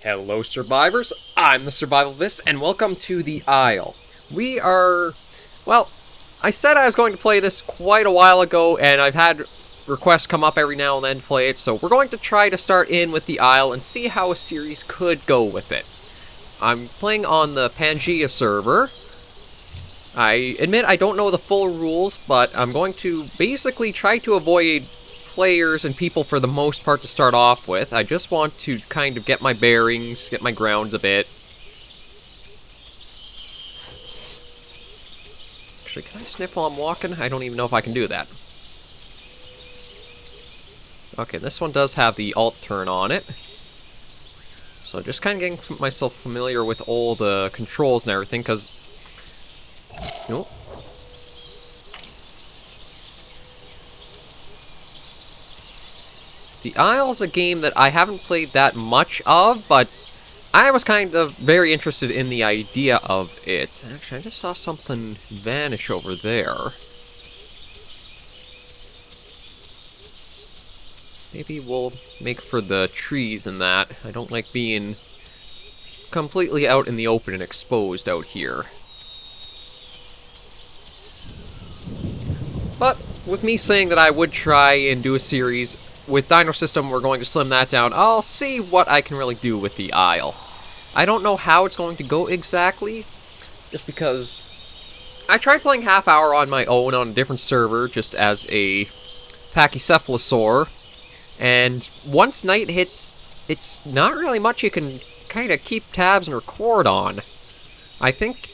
Hello survivors, I'm the SurvivalVis, and welcome to the Isle. We are... well, I said I was going to play this quite a while ago, and I've had requests come up every now and then to play it, so we're going to try to start in with the Isle and see how a series could go with it. I'm playing on the Pangea server. I admit I don't know the full rules, but I'm going to basically try to avoid players and people for the most part to start off with. I just want to kind of get my bearings, get my grounds a bit. Actually, can I sniff while I'm walking? I don't even know if I can do that. Okay, this one does have the alt turn on it. So just kind of getting myself familiar with all the controls and everything, because... nope. The Isle's a game that I haven't played that much of, but I was kind of very interested in the idea of it. Actually, I just saw something vanish over there. Maybe we'll make for the trees and that. I don't like being completely out in the open and exposed out here. But with me saying that I would try and do a series with Dino System, we're going to slim that down. I'll see what I can really do with the Isle. I don't know how it's going to go exactly, just because I tried playing half hour on my own on a different server, just as a Pachycephalosaur, and once night hits, it's not really much you can kind of keep tabs and record on. I think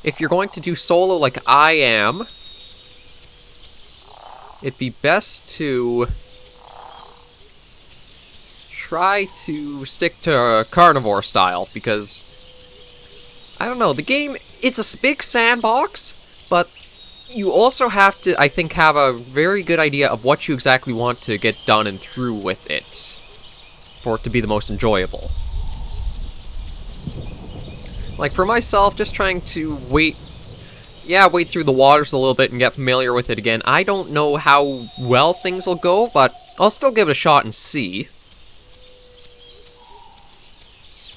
if you're going to do solo like I am, it'd be best to try to stick to carnivore style, because I don't know, the game, it's a big sandbox, but you also have to, I think, have a very good idea of what you exactly want to get done and through with it for it to be the most enjoyable. Like for myself, just trying to wade through the waters a little bit and get familiar with it again. I don't know how well things will go, but I'll still give it a shot and see.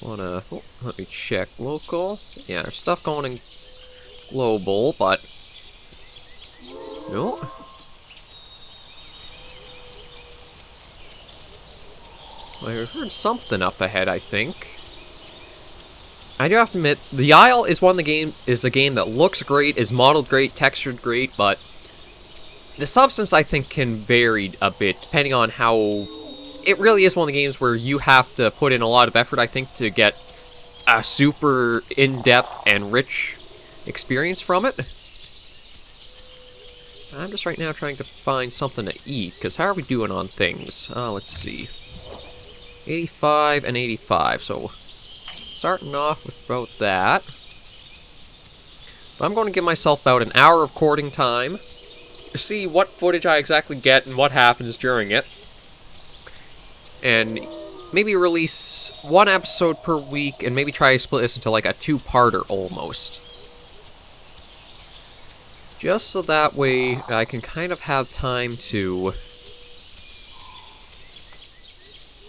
Let me check local. Yeah, there's stuff going in global, but no. I heard something up ahead, I think. I do have to admit, the Isle is a game that looks great, is modeled great, textured great, but the substance I think can vary a bit depending on how. It really is one of the games where you have to put in a lot of effort, I think, to get a super in-depth and rich experience from it. I'm just right now trying to find something to eat, because how are we doing on things? Let's see. 85 and 85, so starting off with about that. But I'm going to give myself about an hour of recording time to see what footage I exactly get and what happens during it. And maybe release one episode per week, and maybe try to split this into like a two-parter almost. Just so that way I can kind of have time to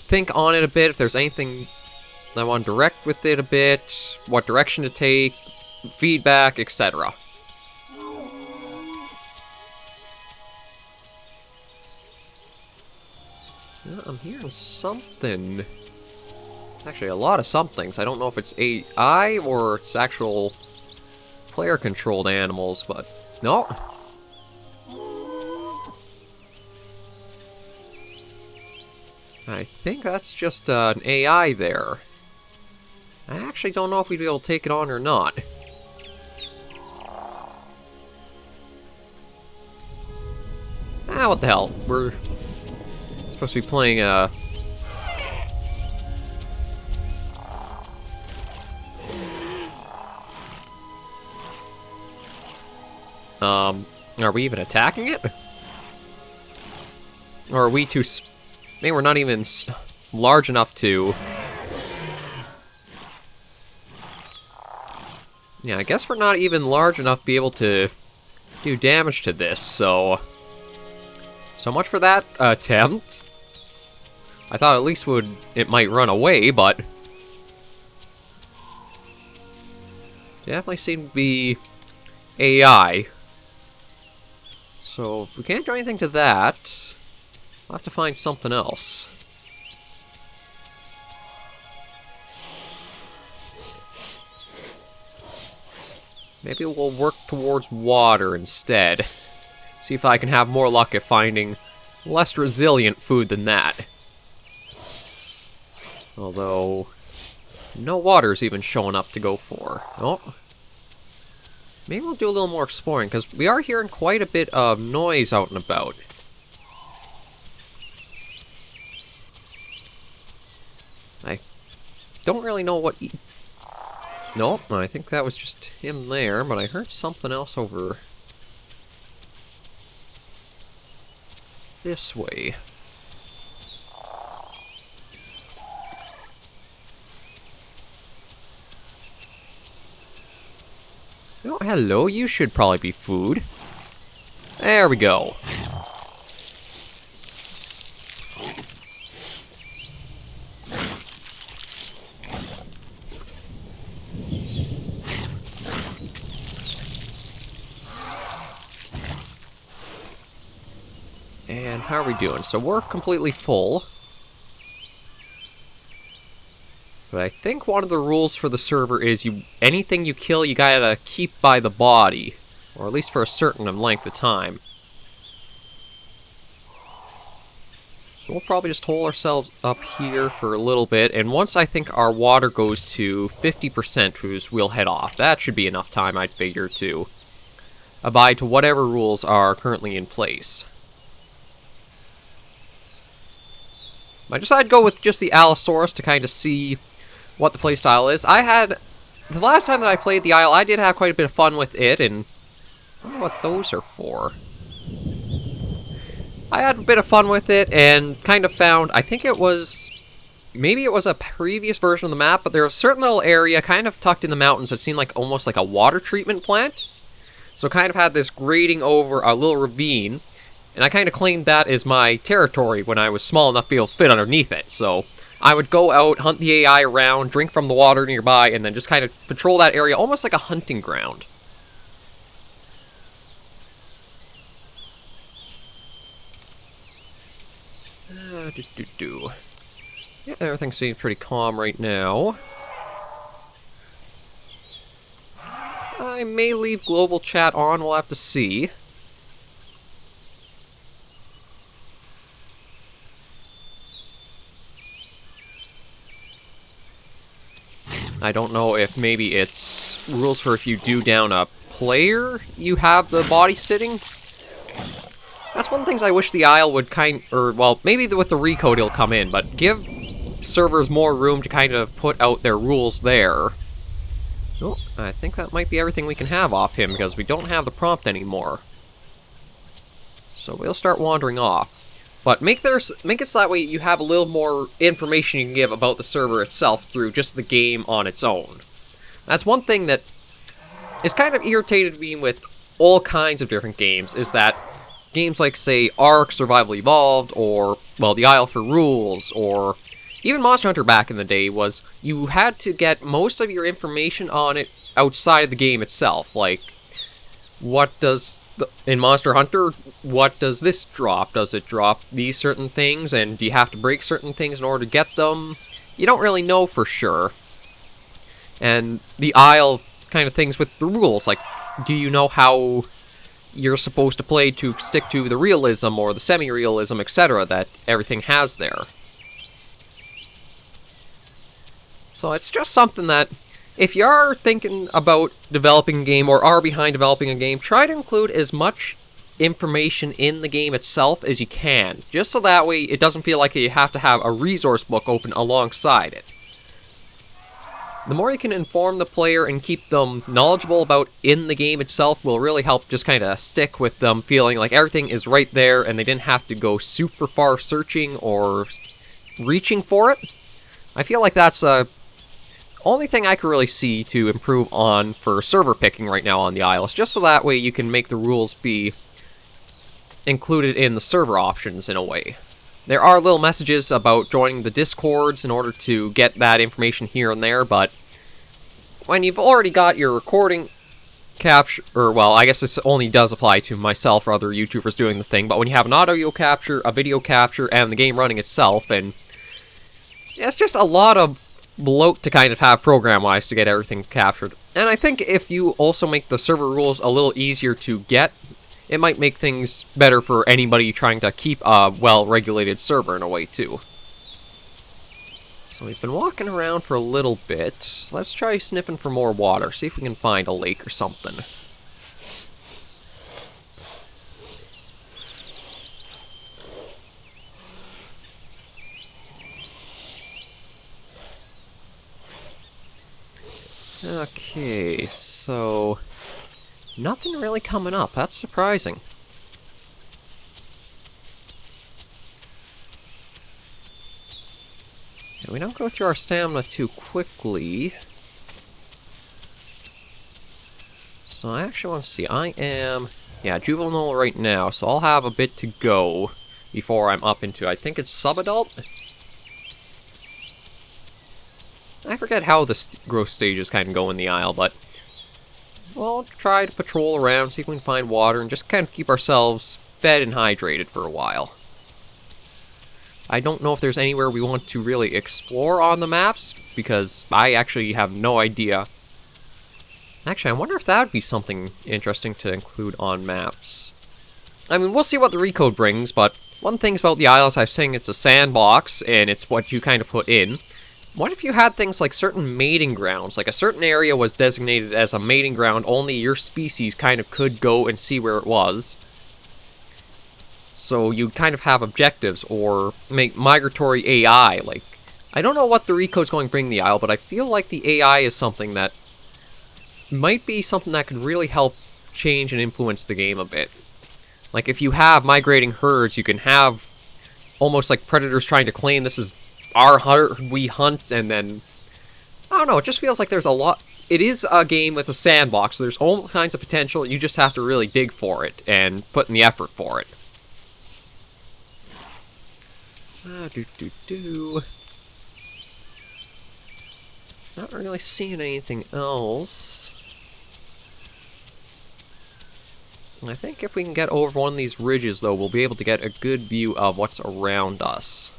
think on it a bit, if there's anything I want to direct with it a bit, what direction to take, feedback, etc. I'm hearing something. Actually, a lot of somethings. I don't know if it's AI or it's actual player-controlled animals, but no. I think that's just an AI there. I actually don't know if we'd be able to take it on or not. What the hell? We're supposed to be playing are we even attacking it? Or are we too maybe we're not even large enough to... yeah, I guess we're not even large enough to be able to do damage to this, so much for that attempt. I thought at least it might run away, but Definitely seem to be AI. So if we can't do anything to that, we'll have to find something else. Maybe we'll work towards water instead. See if I can have more luck at finding less resilient food than that. Although, no water's even showing up to go for. Oh. Maybe we'll do a little more exploring, because we are hearing quite a bit of noise out and about. I don't really know what... Nope, I think that was just him there, but I heard something else over this way. Oh, hello, you should probably be food. There we go. And how are we doing? So we're completely full. But I think one of the rules for the server is anything you kill, you gotta keep by the body. Or at least for a certain length of time. So we'll probably just hold ourselves up here for a little bit, and once I think our water goes to 50%, we'll head off. That should be enough time, I'd figure, to abide to whatever rules are currently in place. I decided to go with just the Allosaurus to kind of see what the playstyle is. The last time that I played the Isle, I did have quite a bit of fun with it, and I don't know what those are for. I had a bit of fun with it, and kind of found, I think it was, maybe it was a previous version of the map, but there was a certain little area kind of tucked in the mountains that seemed like almost like a water treatment plant. So kind of had this grading over a little ravine, and I kind of claimed that as my territory when I was small enough to be able to fit underneath it. So I would go out, hunt the AI around, drink from the water nearby, and then just kind of patrol that area almost like a hunting ground. Yeah, everything seems pretty calm right now. I may leave global chat on, we'll have to see. I don't know if maybe it's rules for if you do down a player, you have the body sitting. That's one of the things I wish the Isle would well, maybe with the recode it'll come in, but give servers more room to kind of put out their rules there. Oh, I think that might be everything we can have off him, because we don't have the prompt anymore. So we'll start wandering off. But make it so that way you have a little more information you can give about the server itself through just the game on its own. That's one thing that is kind of irritated me with all kinds of different games, is that games like, say, Ark, Survival Evolved, or, well, the Isle for Rules, or even Monster Hunter back in the day, was you had to get most of your information on it outside of the game itself. Like, in Monster Hunter, what does this drop? Does it drop these certain things, and do you have to break certain things in order to get them? You don't really know for sure. And the Isle kind of things with the rules, like, do you know how you're supposed to play to stick to the realism or the semi-realism, etc., that everything has there? So it's just something that, if you are thinking about developing a game or are behind developing a game, try to include as much information in the game itself as you can, just so that way it doesn't feel like you have to have a resource book open alongside it. The more you can inform the player and keep them knowledgeable about in the game itself will really help just kind of stick with them feeling like everything is right there and they didn't have to go super far searching or reaching for it. I feel like that's the only thing I could really see to improve on for server picking right now on the Isle, is just so that way you can make the rules be included in the server options in a way. There are little messages about joining the Discords in order to get that information here and there, but when you've already got your recording capture, or well, I guess this only does apply to myself or other YouTubers doing the thing, but when you have an audio capture, a video capture, and the game running itself, and it's just a lot of bloat to kind of have program-wise to get everything captured. And I think if you also make the server rules a little easier to get, it might make things better for anybody trying to keep a well-regulated server in a way, too. So we've been walking around for a little bit. Let's try sniffing for more water, see if we can find a lake or something. Okay, so nothing really coming up. That's surprising. And we don't go through our stamina too quickly. So I actually want to see. I am, yeah, juvenile right now, so I'll have a bit to go before I'm up into, I think it's sub-adult? I forget how the growth stages kind of go in the Isle, but we'll try to patrol around, see if we can find water, and just kind of keep ourselves fed and hydrated for a while. I don't know if there's anywhere we want to really explore on the maps, because I actually have no idea. Actually, I wonder if that would be something interesting to include on maps. I mean, we'll see what the recode brings, but one thing about the Isle is I was saying it's a sandbox, and it's what you kind of put in. What if you had things like certain mating grounds? Like a certain area was designated as a mating ground, only your species kind of could go and see where it was. So you'd kind of have objectives, or make migratory AI. Like, I don't know what the recode's going to bring the Isle, but I feel like the AI is something that might be something that could really help change and influence the game a bit. Like, if you have migrating herds, you can have almost like predators trying to claim this is our herd we hunt, and then I don't know, it just feels like there's a lot. It is a game with a sandbox, so there's all kinds of potential. You just have to really dig for it and put in the effort for it. Not really seeing anything else. I think if we can get over one of these ridges, though, we'll be able to get a good view of what's around us.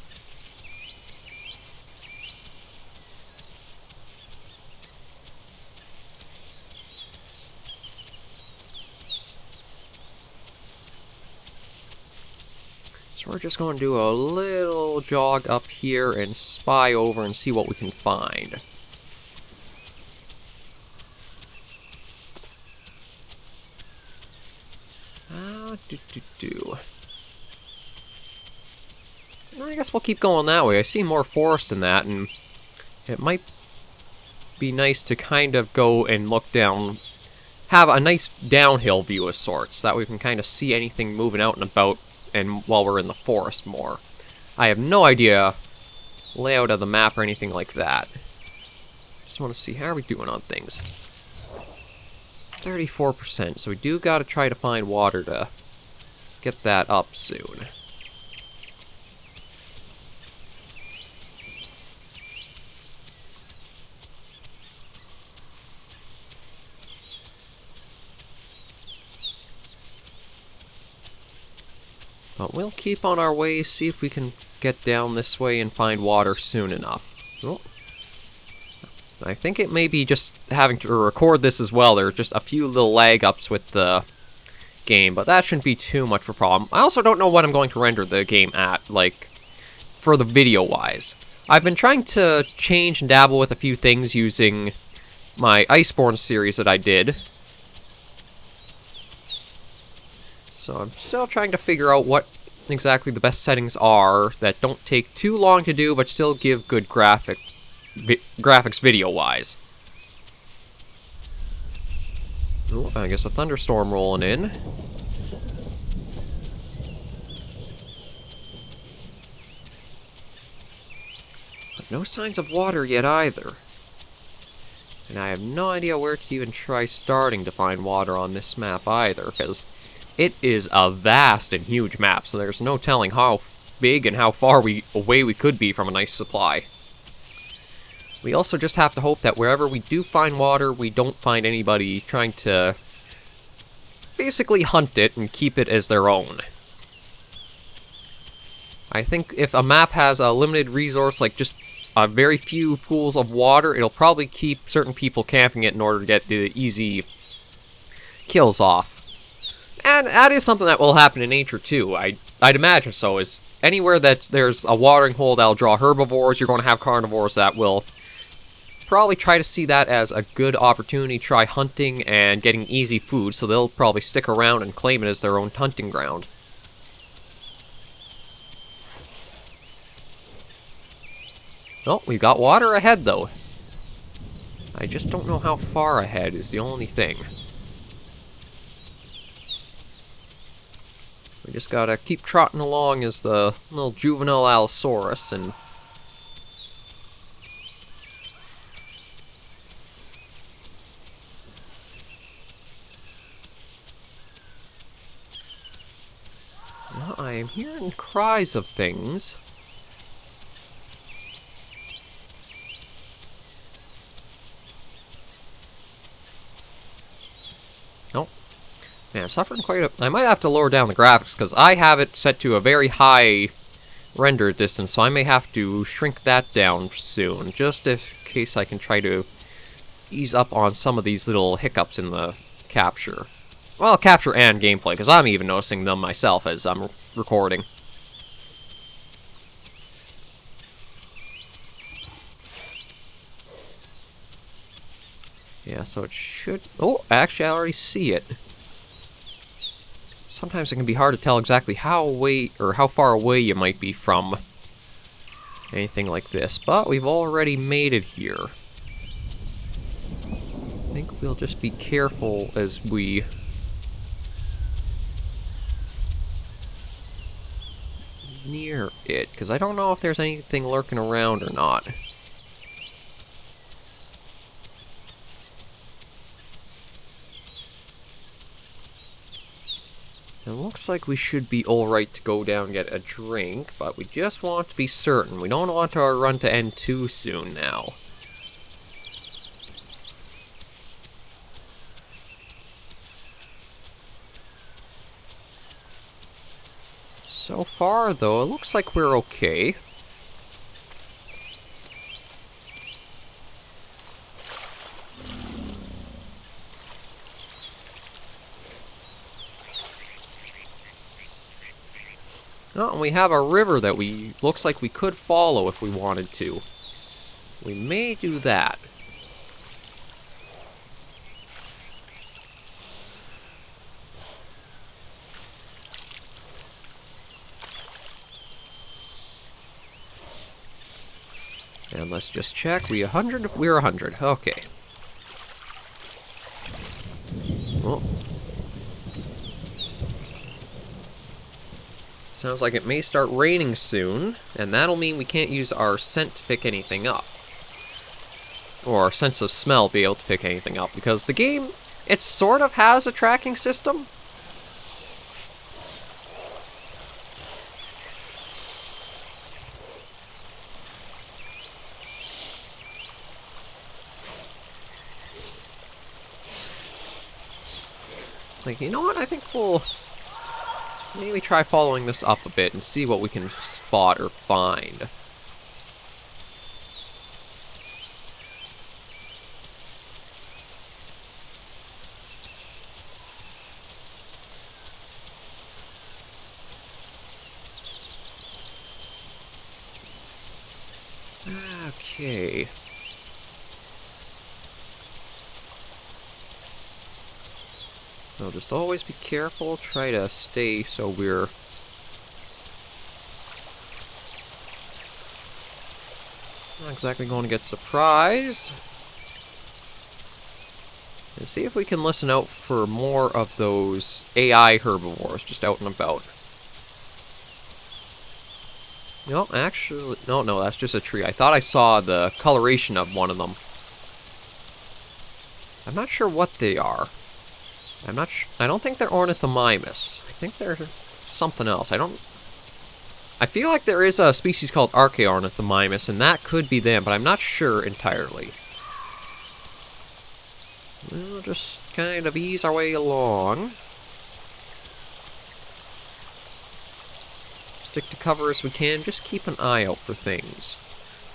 So we're just going to do a little jog up here and spy over and see what we can find. I guess we'll keep going that way. I see more forest in that, and it might be nice to kind of go and look down, have a nice downhill view of sorts, so that we can kind of see anything moving out and about, and while we're in the forest more. I have no idea layout of the map or anything like that. Just want to see how are we doing on things. 34%, so we do got to try to find water to get that up soon. But we'll keep on our way, see if we can get down this way and find water soon enough. Oh. I think it may be just having to record this as well. There are just a few little lag ups with the game, but that shouldn't be too much of a problem. I also don't know what I'm going to render the game at, like, for the video-wise. I've been trying to change and dabble with a few things using my Iceborne series that I did. So I'm still trying to figure out what exactly the best settings are that don't take too long to do, but still give good graphics video-wise. Oh, I guess a thunderstorm rolling in. But no signs of water yet either. And I have no idea where to even try starting to find water on this map either, because it is a vast and huge map, so there's no telling how big and how far away we could be from a nice supply. We also just have to hope that wherever we do find water, we don't find anybody trying to basically hunt it and keep it as their own. I think if a map has a limited resource, like just a very few pools of water, it'll probably keep certain people camping it in order to get the easy kills off. And that is something that will happen in nature too. I'd imagine so. Is anywhere that there's a watering hole that'll draw herbivores, you're going to have carnivores that will probably try to see that as a good opportunity to try hunting and getting easy food, so they'll probably stick around and claim it as their own hunting ground. Oh, we've got water ahead, though. I just don't know how far ahead is the only thing. We just gotta keep trotting along as the little juvenile Allosaurus, and well, I am hearing cries of things. Oh. Man, I'm suffering quite a... I might have to lower down the graphics, because I have it set to a very high render distance, so I may have to shrink that down soon, just in case I can try to ease up on some of these little hiccups in the capture. Well, capture and gameplay, because I'm even noticing them myself as I'm recording. Yeah, so it should... Oh, actually, I already see it. Sometimes it can be hard to tell exactly how away, or how far away you might be from anything like this, but we've already made it here. I think we'll just be careful as we near it, because I don't know if there's anything lurking around or not. It looks like we should be alright to go down and get a drink, but we just want to be certain. We don't want our run to end too soon now. So far, though, it looks like we're okay. Oh, and we have a river that looks like we could follow if we wanted to. We may do that. And let's just check. We're 100. Okay. Well, sounds like it may start raining soon, and that'll mean we can't use our scent to pick anything up. Or our sense of smell be able to pick anything up, because the game, it sort of has a tracking system. Like, you know what, I think we'll maybe try following this up a bit and see what we can spot or find. Okay. So just always be careful, try to stay so we're not exactly going to get surprised. And see if we can listen out for more of those AI herbivores just out and about. No, actually, no, that's just a tree. I thought I saw the coloration of one of them. I'm not sure what they are. I don't think they're ornithomimus. I think they're something else. I don't I feel like there is a species called Archaeornithomimus, and that could be them, but I'm not sure entirely. We'll just kind of ease our way along. Stick to cover as we can, just keep an eye out for things.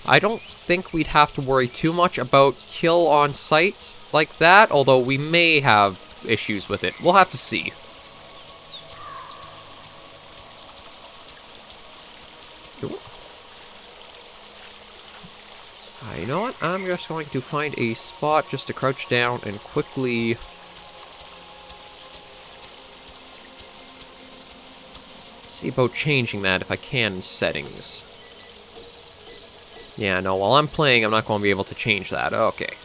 I don't think we'd have to worry too much about kill on sites like that, although we may have issues with it. We'll have to see. You know what? I'm just going to find a spot just to crouch down and quickly... see about changing that if I can in settings. Yeah, no, while I'm playing, I'm not going to be able to change that. Okay.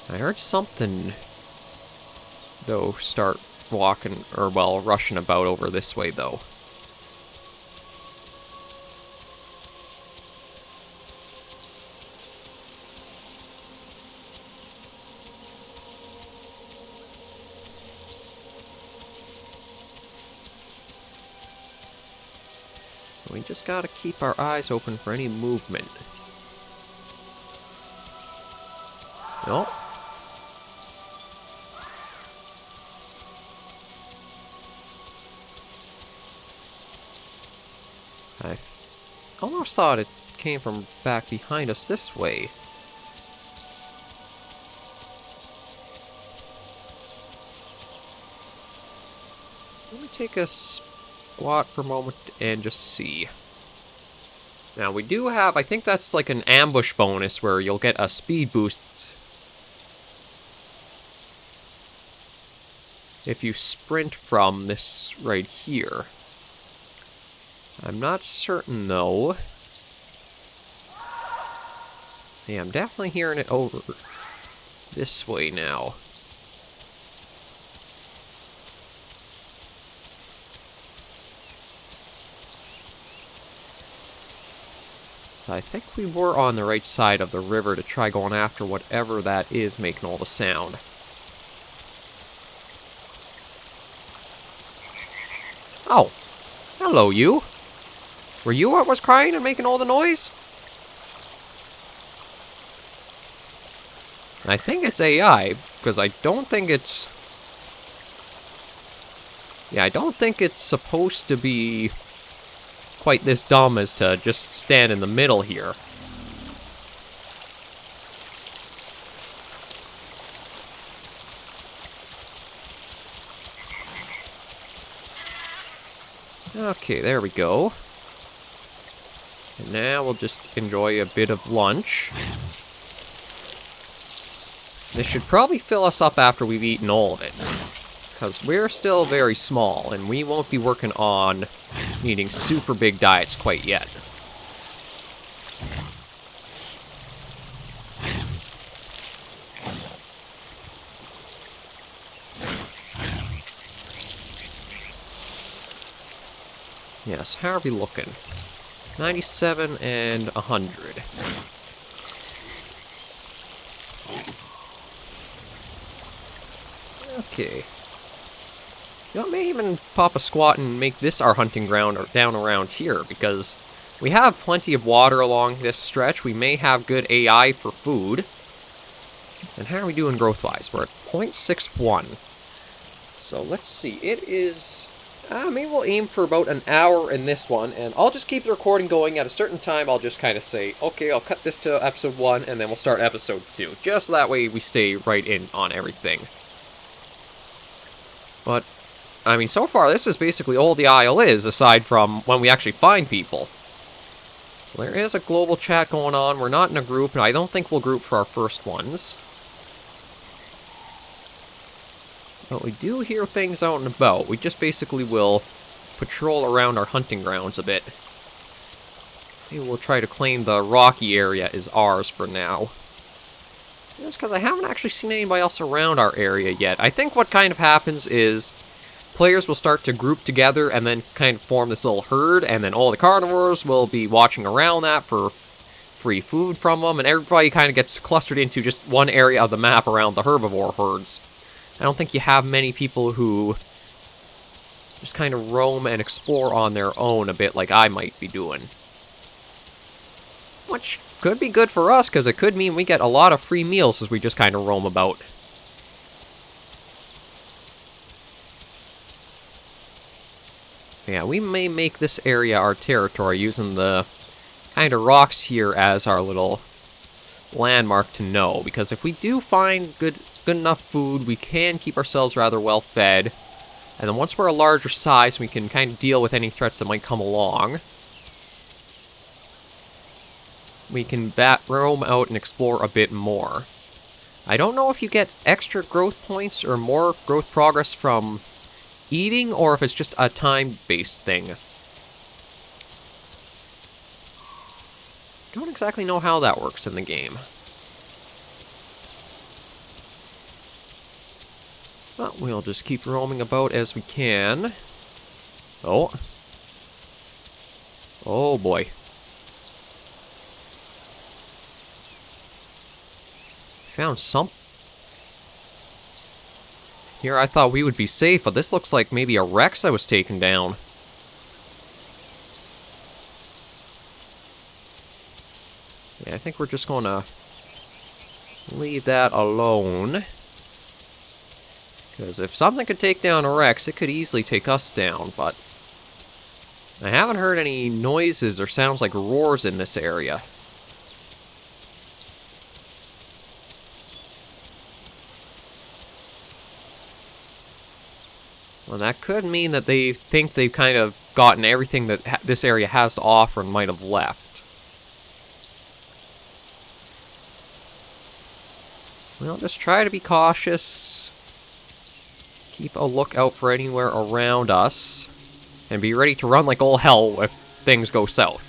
I heard something, though, start walking, or, well, rushing about over this way, though. So we just gotta keep our eyes open for any movement. Nope. I almost thought it came from back behind us this way. Let me take a squat for a moment and just see. Now we do have, I think that's like an ambush bonus where you'll get a speed boost if you sprint from this right here. I'm not certain though. Yeah, I'm definitely hearing it over this way now. So I think we were on the right side of the river to try going after whatever that is making all the sound. Oh, hello you. Were you what was crying and making all the noise? I think it's AI, because I don't think it's... Yeah, I don't think it's supposed to be quite this dumb as to just stand in the middle here. Okay, there we go. And now we'll just enjoy a bit of lunch. This should probably fill us up after we've eaten all of it, because we're still very small, and we won't be working on eating super big diets quite yet. Yes, how are we looking? 97 and 100. Okay. You know, I may even pop a squat and make this our hunting ground or down around here, because we have plenty of water along this stretch. We may have good AI for food. And how are we doing growth-wise? We're at 0.61. So let's see. It is... maybe we'll aim for about an hour in this one, and I'll just keep the recording going. At a certain time, I'll just kind of say, okay, I'll cut this to episode 1, and then we'll start episode 2. Just so that way we stay right in on everything. But, I mean, so far, this is basically all the Isle is, aside from when we actually find people. So there is a global chat going on. We're not in a group, and I don't think we'll group for our first ones. But we do hear things out and about. We just basically will patrol around our hunting grounds a bit. Maybe we'll try to claim the rocky area as ours for now. Just because I haven't actually seen anybody else around our area yet. I think what kind of happens is players will start to group together and then kind of form this little herd, and then all the carnivores will be watching around that for free food from them, and everybody kind of gets clustered into just one area of the map around the herbivore herds. I don't think you have many people who, just kind of roam and explore on their own a bit like I might be doing. Which could be good for us, because it could mean we get a lot of free meals as we just kind of roam about. Yeah, we may make this area our territory using the kind of rocks here as our little landmark to know, because if we do find good enough food, we can keep ourselves rather well fed, and then once we're a larger size, we can kind of deal with any threats that might come along. We can roam out and explore a bit more. I don't know if you get extra growth points or more growth progress from eating, or if it's just a time-based thing. Don't exactly know how that works in the game. But we'll just keep roaming about as we can. Oh. Oh boy. Found something. Here I thought we would be safe, but this looks like maybe a Rex that was taken down. Yeah, I think we're just gonna leave that alone. Because if something could take down a Rex, it could easily take us down, but I haven't heard any noises or sounds like roars in this area. Well, that could mean that they think they've kind of gotten everything that this area has to offer and might have left. Well, just try to be cautious. Keep a lookout for anywhere around us. And be ready to run like all hell if things go south.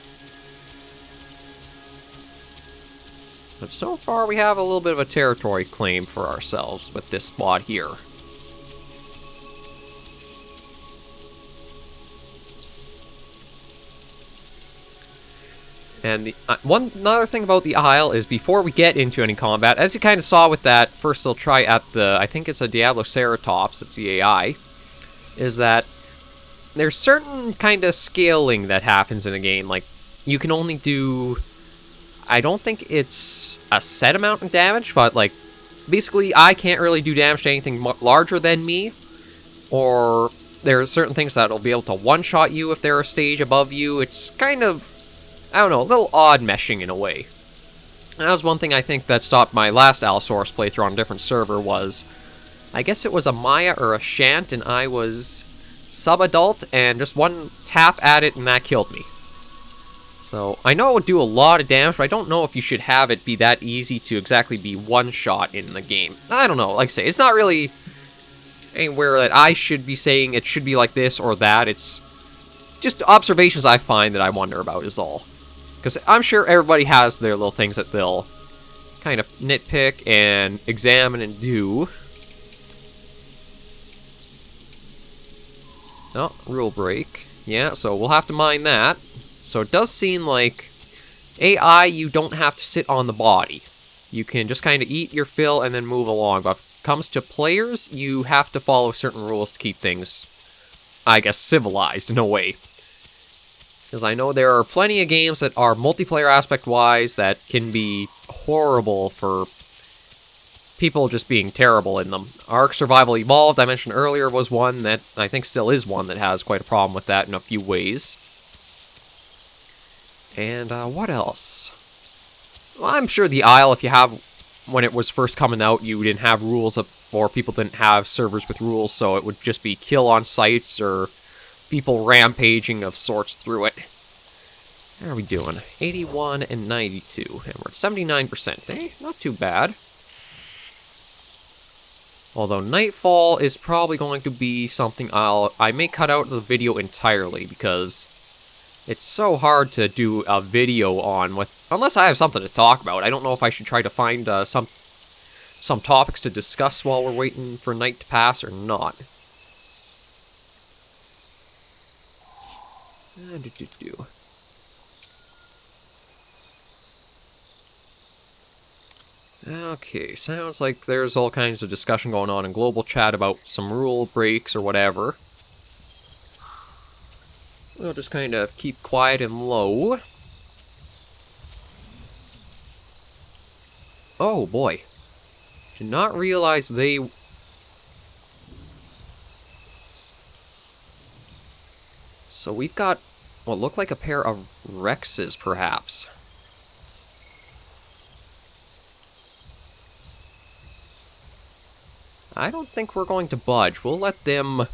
But so far we have a little bit of a territory claim for ourselves with this spot here. And another thing about the Isle is before we get into any combat, as you kind of saw with that first little try at the, I think it's a Allosaurus, it's the AI, is that there's certain kind of scaling that happens in the game. Like, you can only do, I don't think it's a set amount of damage, but like, basically I can't really do damage to anything larger than me, or there are certain things that'll be able to one-shot you if they're a stage above you. It's kind of, I don't know, a little odd meshing in a way. And that was one thing I think that stopped my last Allosaurus playthrough on a different server was, I guess it was a Maya or a Shant, and I was sub-adult, and just one tap at it and that killed me. So, I know it would do a lot of damage, but I don't know if you should have it be that easy to exactly be one-shot in the game. I don't know, like I say, it's not really anywhere that I should be saying it should be like this or that. It's just observations I find that I wonder about is all. Because I'm sure everybody has their little things that they'll kind of nitpick and examine and do. Oh, rule break. Yeah, so we'll have to mind that. So it does seem like AI, you don't have to sit on the body. You can just kind of eat your fill and then move along. But if it comes to players, you have to follow certain rules to keep things, I guess, civilized in a way. Because I know there are plenty of games that are multiplayer aspect-wise that can be horrible for people just being terrible in them. Ark Survival Evolved, I mentioned earlier, was one that I think still is one that has quite a problem with that in a few ways. And what else? Well, I'm sure the Isle, if you have, when it was first coming out, you didn't have rules, or people didn't have servers with rules, so it would just be kill on sites, or people rampaging of sorts through it. How are we doing? 81 and 92, and we're at 79%. Eh, not too bad. Although Nightfall is probably going to be something I may cut out of the video entirely, because it's so hard to do a video on with, unless I have something to talk about. I don't know if I should try to find some topics to discuss while we're waiting for night to pass or not. Okay, sounds like there's all kinds of discussion going on in global chat about some rule breaks or whatever. We'll just kind of keep quiet and low. Oh boy. Did not realize they... So we've got what looked like a pair of Rexes, perhaps. I don't think we're going to budge. We'll let them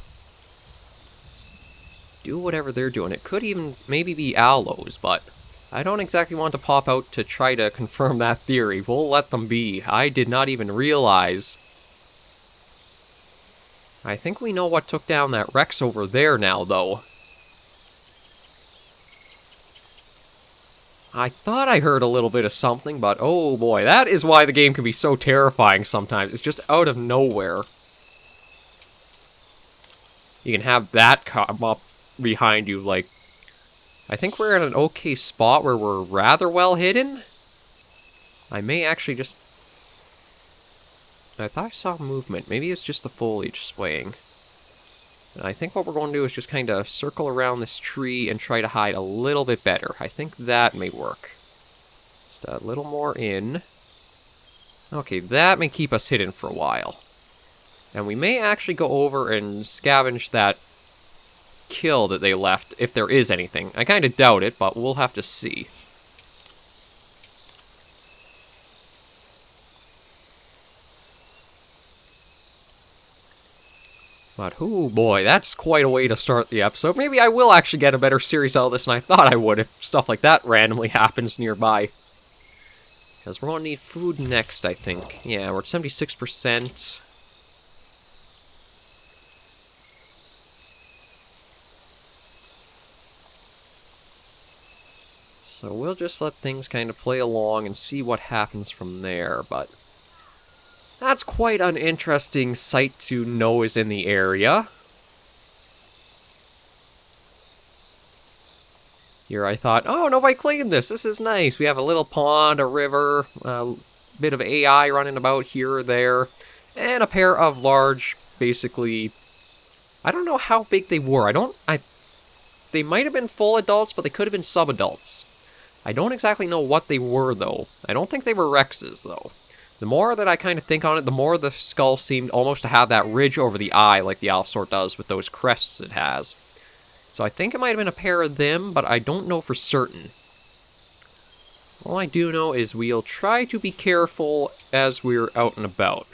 do whatever they're doing. It could even maybe be Allos, but I don't exactly want to pop out to try to confirm that theory. We'll let them be. I did not even realize. I think we know what took down that Rex over there now, though. I thought I heard a little bit of something, but oh boy, that is why the game can be so terrifying sometimes. It's just out of nowhere. You can have that come up behind you, like... I think we're in an okay spot where we're rather well hidden. I may actually just... I thought I saw movement. Maybe it's just the foliage swaying. And I think what we're going to do is just kind of circle around this tree and try to hide a little bit better. I think that may work. Just a little more in. Okay, that may keep us hidden for a while. And we may actually go over and scavenge that kill that they left, if there is anything. I kind of doubt it, but we'll have to see. But, oh boy, that's quite a way to start the episode. Maybe I will actually get a better series out of this than I thought I would if stuff like that randomly happens nearby. Because we're going to need food next, I think. Yeah, we're at 76%. So we'll just let things kind of play along and see what happens from there, but... That's quite an interesting sight to know is in the area. Here I thought, oh, nobody cleaned this. This is nice. We have a little pond, a river, a bit of AI running about here or there, and a pair of large, basically... I don't know how big they were. They might have been full adults, but they could have been sub-adults. I don't exactly know what they were, though. I don't think they were Rexes, though. The more that I kind of think on it, the more the skull seemed almost to have that ridge over the eye like the Allosaurus does with those crests it has. So I think it might have been a pair of them, but I don't know for certain. All I do know is we'll try to be careful as we're out and about.